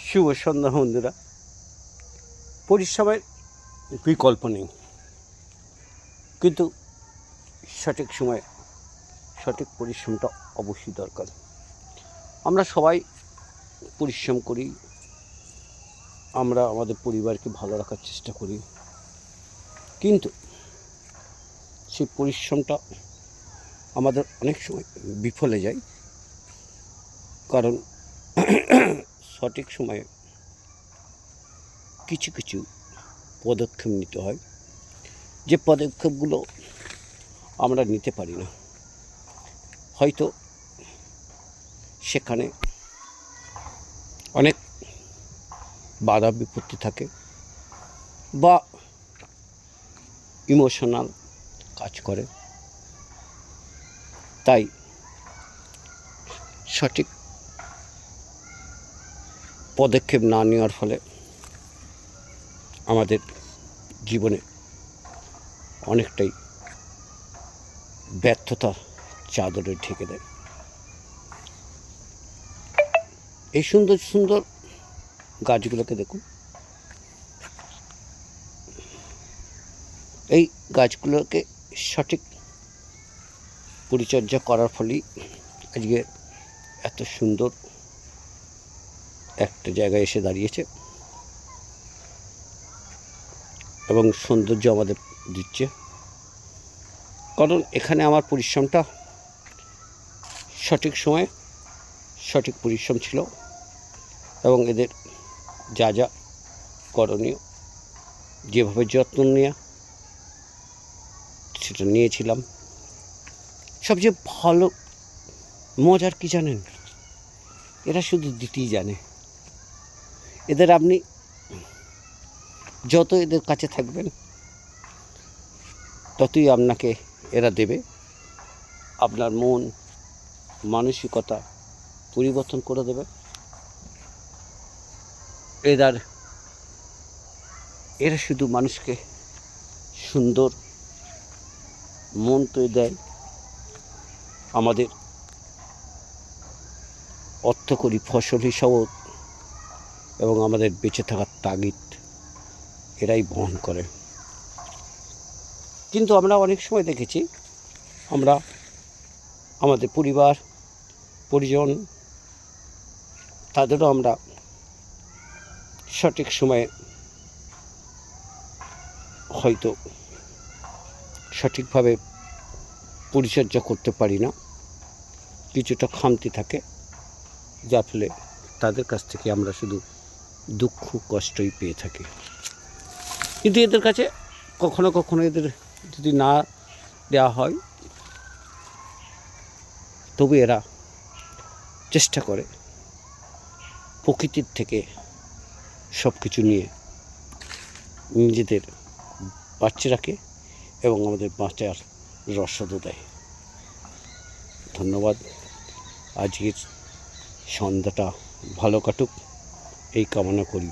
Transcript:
শুভ সন্ধ্যা বন্ধুরা। পরিশ্রমের বিকল্প নেই, কিন্তু সঠিক সময়ে সঠিক পরিশ্রমটা অবশ্যই দরকার। আমরা সবাই পরিশ্রম করি, আমরা আমাদের পরিবারকে ভালো রাখার চেষ্টা করি, কিন্তু সেই পরিশ্রমটা আমাদের অনেক সময় বিফলে যায়। কারণ সঠিক সময়ে কিছু কিছু পদক্ষেপ নিতে হয়, যে পদক্ষেপগুলো আমরা নিতে পারি না। হয়তো সেখানে অনেক বাধা বিপত্তি থাকে বা ইমোশনাল কাজ করে, তাই সঠিক পদক্ষেপ না নেওয়ার ফলে আমাদের জীবনে অনেকটাই ব্যর্থতা চাদরে ঢেকে দেয়। এই সুন্দর সুন্দর গাছগুলোকে দেখুন, এই গাছগুলোকে সঠিক পরিচর্যা করার ফলেই আজকে এত সুন্দর একটা জায়গায় এসে দাঁড়িয়েছে এবং সৌন্দর্য আমাদের দিচ্ছে। কারণ এখানে আমার পরিশ্রমটা সঠিক সময়ে সঠিক পরিশ্রম ছিল এবং এদের যা যা করণীয়, যেভাবে যত্ন নেওয়া সেটা নিয়েছিলাম। সবচেয়ে ভালো মজার কি জানেন, এরা শুধু দিতেই জানে। এদের আপনি যত এদের কাছে থাকবেন ততই আপনাকে এরা দেবে। আপনার মন মানসিকতা পরিবর্তন করে দেবে। এরা শুধু মানুষকে সুন্দর মন তৈরি দেয়, আমাদের অর্থকরী ফসল হিসাবেও এবং আমাদের বেঁচে থাকার তাগিদ এরাই বহন করে। কিন্তু আমরা অনেক সময় দেখেছি, আমরা আমাদের পরিবার পরিজন তাদেরও আমরা সঠিক সময়ে হয়তো সঠিকভাবে পরিচর্যা করতে পারি না, কিছুটা খামতি থাকে, যার ফলে তাদের কাছ থেকে আমরা শুধু দুঃখ কষ্টই পেয়ে থাকি। কিন্তু এদের কাছে কখনো কখনো এদের যদি না দেওয়া হয়, তবু এরা চেষ্টা করে প্রকৃতির থেকে সব কিছু নিয়ে নিজেদের বাঁচিয়ে রাখে এবং আমাদের বাঁচার রসদও দেয়। ধন্যবাদ। আজকের সন্ধ্যাটা ভালো কাটুক এই কামনা করি।